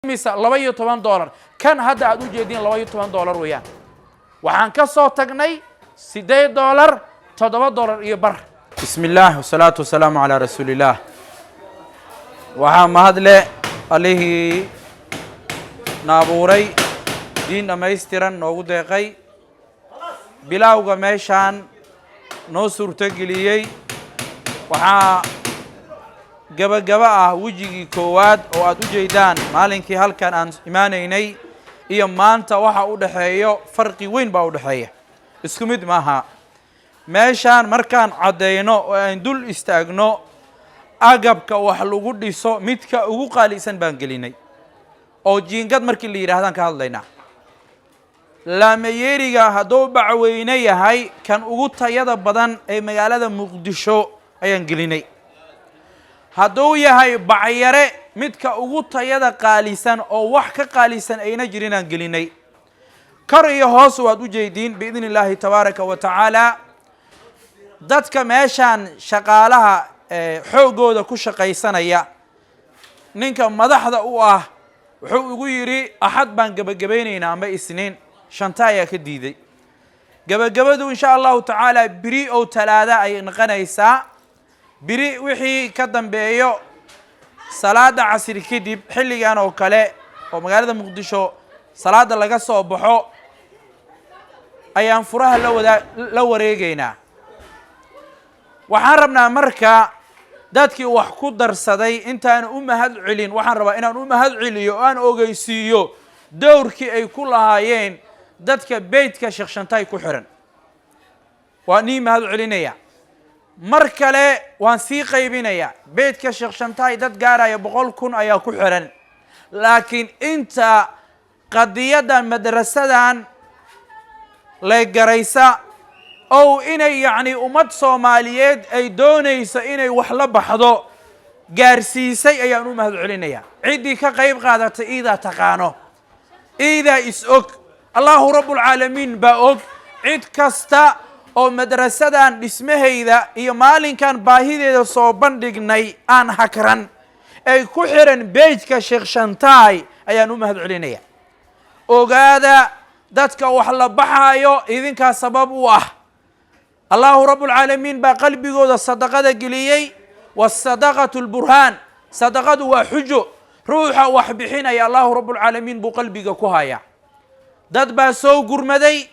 misa $12 kan hadda aad u jeedin $12 weeyaan waxaan ka soo tagnay $8 $7 iyo bar bismillaah wasalaatu wasalaamu calaa rasuulillaah waxaa mahadle allihii na abuuray diin dhammaystiran noogu deeqay bilowga meeshaan noo suurtageliyey waxaa gabagaba ah wejigii koowaad oo aad u jeedaan maalinkii halkan aan imaanaynay iyo maanta waxa u dhaxeeyo farqi weyn baa u dhaxeeya isku mid maaha meeshaan markaan cadeyno oo aan dul istaagno agabka wax lagu dhiso midka ugu qaalisan baan gelinay oo jiingad markii la yiraahdaan ka hadlaynaa laameyeeriga hadduu bacweyne yahay kan ugu tayada badan ee magaalada muqdisho ayaan gelinay hadduu yahay bacyare midka ugu tayada qaalisan oo wax ka qaalisan ayna jirin aan gelinay kor iyo hoos waad u jeediin biidni illaahi tabaaraka wa tacaala dadka meeshaan shaqaalaha xoogooda ku shaqaysanaya ninka madaxda u ah wuxuu ugu yidhi axad baan gabagabaynaynaa ama isniin shanta ayaa ka diiday gabagabadu insha allahu tacaala biri oo talaada ay noqonaysaa biri wixii ka dambeeyo salaada casri kadib xilligan oo kale oo magaalada muqdisho salaada laga soo baxo ayaan furaha la wareegaynaa waxaan rabnaa marka dadkii wax ku darsaday intaan u mahad celin waxaan rabaa inaan u mahad celiyo oo aan ogeysiiyo dowrkii ay ku lahaayeen dadka beydka Sheekh Shantaay ku xiran waa nii mahad celinaya mar kale waan sii qaybinaya beydka Sheekh Shantaay dad gaaraya 100,000 ayaa ku xiran laakiin inta qadiyada madrasadan la garaysa oo inay yaani ummad Soomaaliyeed ay doonayso inay wax la baxdo gaarsiisay ayaan u mahad celinaya cidii ka qayb qaadatay ida taqaano ida is og Allahu rabbul alamin ba og cid kasta oo madrasadan dhismaheeda iyo maalinkan baahideeda soo bandhignay aan hakran ay ku xiran beejka Sheekh Shantaay ayaan u mahad celinaya ogaada dadka wax la baxayo idinka sabab u ah Allahu rabbul alamin ba qalbigooda sadaqada geliyay was-sadaqatul burhan sadaqadu waa xujo ruuxa wax bixinaya Allahu rabbul alamin bu qalbiga ku haya dad baa soo gurmaday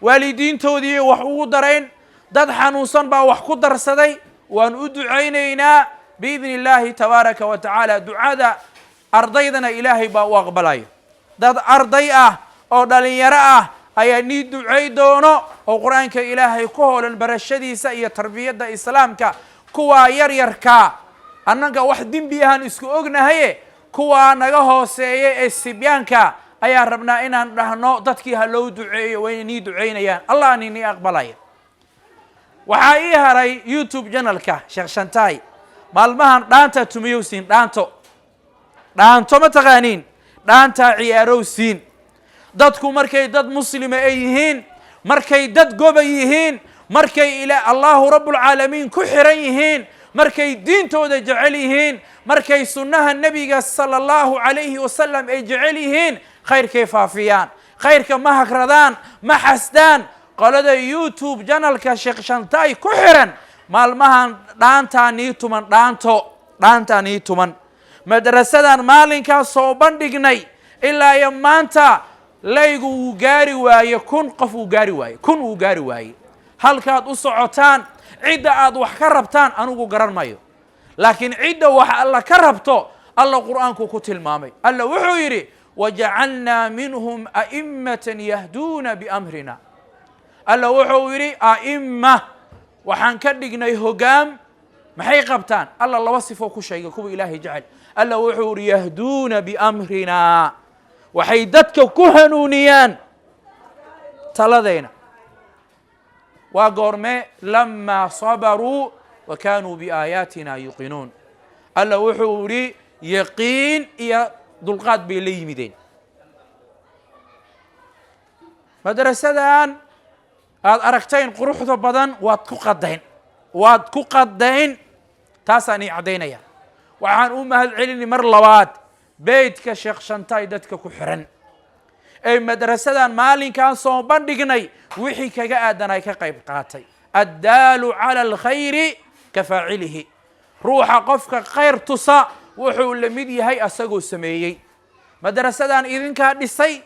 waalidiintoodii wax ugu dareen dad xanuunsan baa wax ku darsaday waan u duceynaynaa biidni illaahi tabaaraka wa tacaala ducada ardaydana ilaahay baa u aqbalayo dad arday ah oo dhalinyaro ah ayaa nii ducey doono oo qur-aanka ilaahay ku hoolan barashadiisa iyo tarbiyadda islaamka kuwaa yaryarka annaga wax dembi ahaan isku ognahaye kuwaa naga hooseeya ee sibyaanka ayaa rabnaa inaan dhahno dadkii ha loo duceeyo way nii duceynayaan allah nii aqbalaya waxaa ii haray YouTube channelka Sheekh Shantaay maalmahan dhaanta tumiyowsiin dhaanto ma taqaaniin dhaanta ciyaarowsiin dadku markay dad muslima ay yihiin markay dad goba yihiin markay ila Allahu rabbul alamin ku xiran yihiin markay diintooda jecel yihiin markay sunnaha nabiga sallallahu alayhi wasallam ay jecel yihiin khayrkay faafiyaan khayrka ma hakradaan ma xasdaan qolada YouTube channelka Sheekh Shantaay ku xiran maalmahan dhaantaani tuman madrasadan maalinka soo bandhignay ilaa iyo maanta laygu uu gaari waaye 1,000 qof uu gaari waaye 1,000 uu gaari waaye halkaad u socotaan cidda aad wax ka rabtaan anigu garan mayo laakiin cidda wax alla ka rabto alla quraanku ku tilmaamay alla wuxuu yiri waja'alna minhum a'immatan yahduna bi amrina alla wuxuu yiri a'imma waxaan ka dhignay hogaam maxay qabtaan alla laba sifo ku sheegay kuwa ilaahay jecel alla wuxuu yiri yahduna bi amrina waxay dadka ku hanuuniyaan taladeena waa goorme lama sabaru wa kaanuu biaayatina yuqinuun alla wuxuu yiri yaqiin iyo dulqaad bay la yimideen madrasadan aad aragteen quruxda badan waad ku qadayn taasaan ii cadaynaya waxaan u mahad celini mar labaad beydka sheekh shantaay dadka ku xiran ay madrasadan maalinkan soo bandhignay wixii kaga aadanay ka qayb qaatay addaalu cala alkhayri ka faacilihi ruuxa qofka khayr tusa wuxuu la mid yahay asagoo sameeyey madrasadan idinkaa dhisay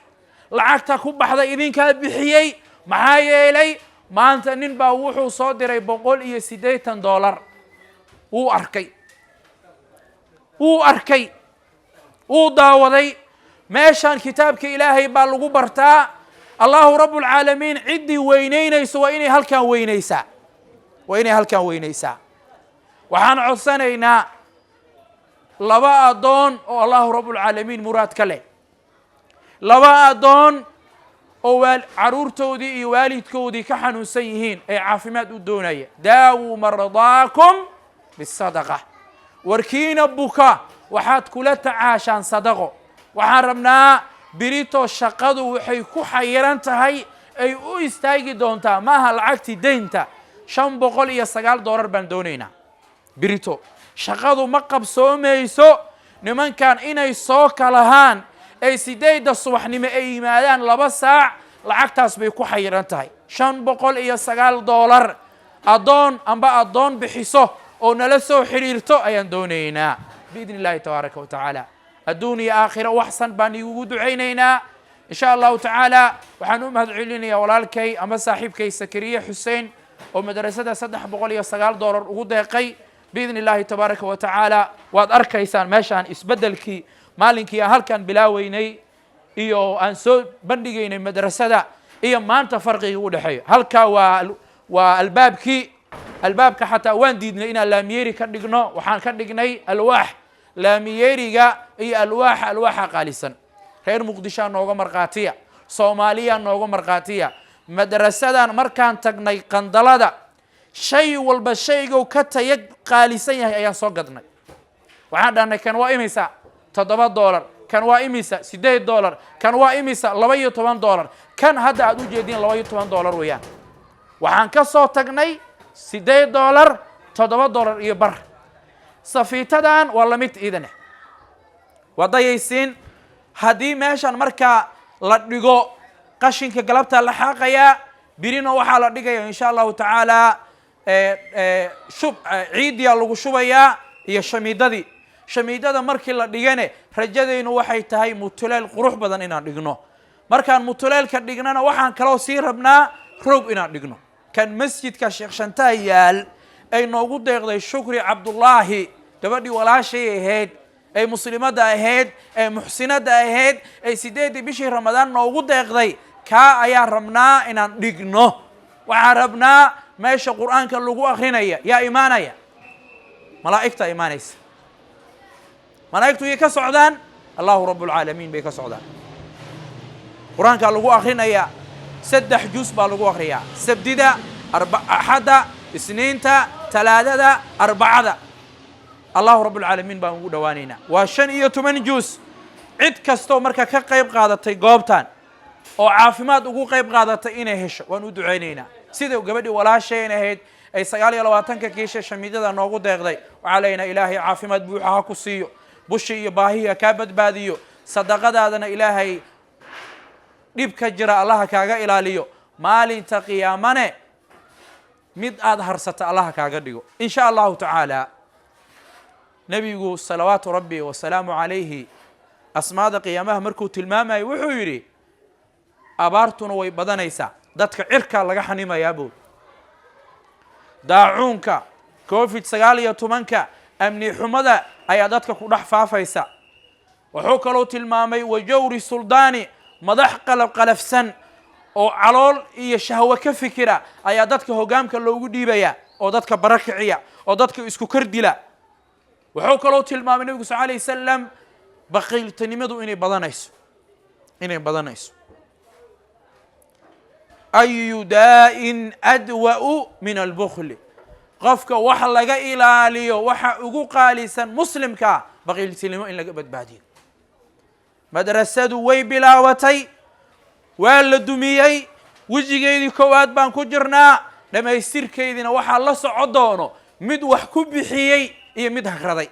lacagta ku baxday idinkaa bixiyey maxaa yeelay maanta nin baa wuxuu soo diray $180 wuu arkay wuu daawaday meeshaan kitaabka ilaahay baa lagu bartaa allahu rabbulcaalamiin ciddii weynaynayso waa inay halkan weynaysaa waxaan codsanaynaa laba adoon oo allahu rabbulcaalamiin muraad ka leh laba adoon oo caruurtoodii iyo waalidkoodii ka xanuunsan yihiin ee caafimaad u doonaya daawuu maradaakum bisadaqa warkiina buka waxaad kula tacaashaan sadaqo waxaan rabnaa birito shaqadu waxay ku xayiran tahay ay u istaagi doontaa maaha lacagtii deynta $509 baan doonaynaa birito shaqadu ma qabsoomayso nimankan inay soo kalahaan ay 8 subaxnimo ay yimaadaan 2 saac lacagtaas bay ku xayiran tahay $509 adoon bixiso oo nala soo xiriirto ayaan doonaynaa biidni illaahi tabaaraka wa tacaala adduun iyo aakhira waxsan baan iigu ducaynaynaa in sha allahu tacaala waxaan u mahad celinayaa walaalkay ama saaxiibkay sakariye xuseen oo madrasada $309 ugu deeqay biidni illaahi tabaaraka wa tacaala waad arkaysaan meeshaan isbeddelkii maalinkii aan halkan bilaaweynay iyo aan soo bandhigaynay madrasada iyo maanta farqiga u dhexeeyo halkaa waa albaabka xataa waan diidnay inaan laamiyeeri ka dhigno waxaan ka dhignay alwaax laamiyeeriga iyo alwaaxa qaalisan reer muqdishoa nooga markhaatiya soomaaliya nooga markhaatiya madrasadan markaan tagnay qandalada shay walba shaygow ka taya qaalisan yahay ayaan soo gadnay waxaan dhahnay kan waa imisa $7 kan waa imisa $8 kan waa imisa $12 kan hadda aad u jeediin $12 weeyaan waxaan ka soo tagnay $8 $7 iyo bar safiitadan waa la mid idane wadayaysiin haddii meeshan markaa la dhigo qashinka galabta la xaaqayaa birina waxaa la dhigaya insha allahu tacaala ciidiyaa lagu shubayaa iyo shamiidada markii la dhigane rajadaynu waxay tahay mutuleel qurux badan inaan dhigno markaan mutuleelka dhignana waxaan kaloo sii rabnaa roog inaan dhigno kan masjidka sheekh shantaa yaal ay noogu deeqday shukri cabdullaahi gabadhii walaashay ahayd ay muslimadda ahayd ee muxsinadda ahayd ay 8 bishii ramadaan noogu deeqday kaa ayaan rabnaa inaan dhigno waxaan rabnaa meesha qur'aanka lagu akrinaya yaa imaanaya malaa'igta imaanaysa malaa'igtu yay ka socdaan allahu rabbulcaalamiin bay ka socdaan qur'aanka lagu akrinaya 3 juz baa lagu akriyaa sabdida axadda isniinta talaadada arbacada allahu rabbulcaalamiin baan ugu dhowaanaynaa waa 15 juz cid kastoo marka ka qayb qaadatay goobtan oo caafimaad ugu qayb qaadatay inay hesho waan u ducaynaynaa sida gabadhii walaasheen ahayd ay 29 kiisha shamiidada noogu deeqday waxaa leeyahay ilaahay caafimaad buuxa ha ku siiyo bushi iyo baahiya ka badbaadiyo sadaqadaadana ilaahay dhibka jira allah kaaga ilaaliyo maalinta qiyaamane mid aad harsata allah kaaga dhigo in sha allahu tacaala nabigu salawaatu rabbi wa salaamu alayhi asmaada qiyaamaha markuu tilmaamay wuxuu yiri abaartuna way badanaysaa dadka cirka laga xanimayaa buu daacuunka COVID-19 amni xumada ayaa dadka ku dhex faafaysa wuxuu kaloo tilmaamay wajawri suldaani madax qalafsan oo calool iyo shahwa ka fikira ayaa dadka hogaamka loogu dhiibaya oo dadka barakiciya oo dadka isku kardila wuxuu kaloo tilmaamay nabigu sallallahu alayhi wasallam baqiiltanimadu inay badanayso ayu daa'in adwa'u min al-bukhl qofka wax laga ilaaliyo waxa ugu qaalisan muslimka baqiiltanimo in laga badbaadiyo madrasadu way bilaawatay waa la dumiyay wajigeedii koowaad baan ku jirnaa dhamaystirkeedina waxaa la socon doono mid wax ku bixiyay iyo mid hagraday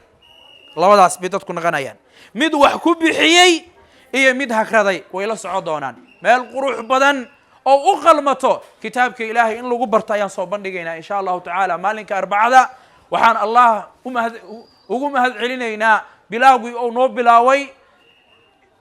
labadaas bay dadku naqanayaan mid wax ku bixiyey iyo mid hakraday way la socon doonaan meel qurux badan oo u qalmato kitaabka ilaahay in lagu barto ayaan soo bandhigaynaa insha allahu tacaala maalinka arbacada waxaan allah ugu mahad celinaynaa bilaawgii oo noo bilaaway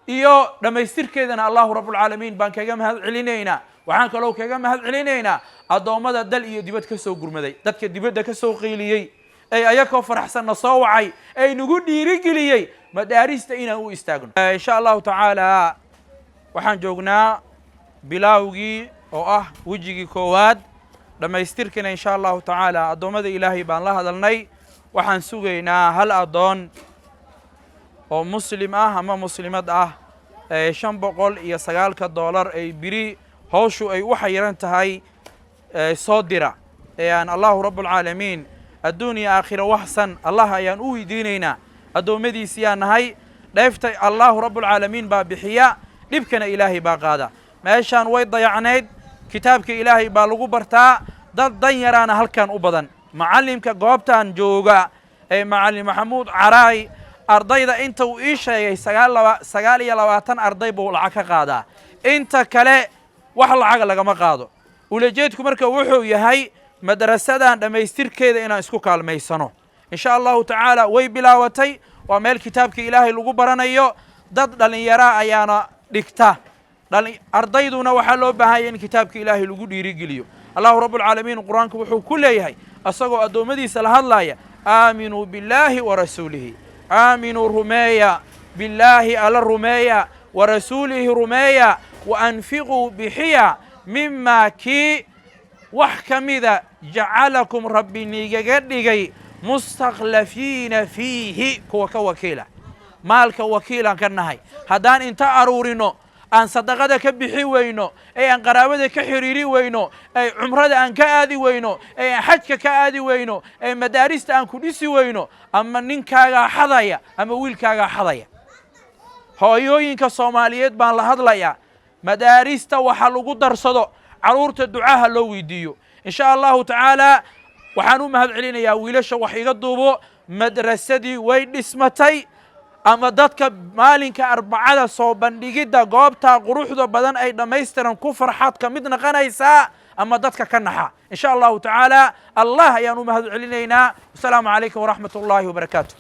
iyo dhamaystirkeedana allahu rabbulcaalamiin baan kaga mahad celinaynaa waxaan kaloo kaga mahad celinaynaa addoommada dal iyo dibad ka soo gurmaday dadka dibadda ka soo qiiliyey ay ayakoo faraxsanna soo wacay ay nagu dhiirigeliyey madaarista inaan u istaagno insha allahu tacaala waxaan joognaa bilaawgii oo ah wejigii koowaad dhammaystirkina insha allahu tacaala addoommada ilaahay baan la hadalnay waxaan sugaynaa hal addoon oo muslim ah ama muslimad ah $509 ay biri hawshu ay u xayiran tahay soo dira aan allahu rabbulcaalamiin adduuniya aakhira waxsan allah ayaan u weydiinaynaa addoommadiisiyaan nahay dheefta allahu rabbulcaalamiin baa bixiya dhibkana ilaahay baa qaada meeshaan way dayacnayd kitaabka ilaahay baa lagu bartaa dad dan yaraana halkan u badan macallimka goobtan jooga ee macallin maxamuud caraay ardayda inta uu ii sheegay 29 arday buu lacag ka qaadaa inta kale wax lacag lagama qaado ulajeedku marka wuxuu yahay madrasadan dhamaystirkeeda inaan isku kaalmaysano insha allahu tacaala way bilaawatay waa meel kitaabka ilaahay lagu baranayo dad dhalinyara ayaana dhigta ardayduna waxaa loo baahan in kitaabka ilaahay lagu dhiirigeliyo allahu rabbulcaalamiin qur-aanku wuxuu ku leeyahay asagoo addoommadiisa la hadlaya aaminuu billaahi wa rasuulihi aaminuu rumeeya billaahi alla rumeeya wa rasuulihi rumeeya wa anfiquu bixiya mimaa kii wax ka mida jacalakum rabbi nigaga dhigay mustakhlafiina fiihi kuwa ka wakiila maalka wakiilaan ka nahay haddaan inta aruurino aan sadaqada ka bixi weyno ee aan qaraabada ka xiriiri weyno ee cumrada aan ka aadi weyno ee aan xajka ka aadi weyno ee madaarista aan ku dhisi weyno ama ninkaagaa xadaya ama wiilkaagaa xadaya hooyooyinka soomaaliyeed baan la hadlayaa madaarista waxa lagu darsado caruurta ducaha loo weydiiyo insha allahu tacaala waxaan u mahad celinayaa wiilasha wax iga duubo madrasadii way dhismatay ama dadka maalinka arbacada soo bandhigidda goobta quruxda badan ay dhammaystiran ku farxad ka mid naqanaysaa ama dadka ka naxa insha allahu tacaala allah ayaan u mahad celinaynaa wasalaamu calaykum waraxmat ullaahi wabarakaatu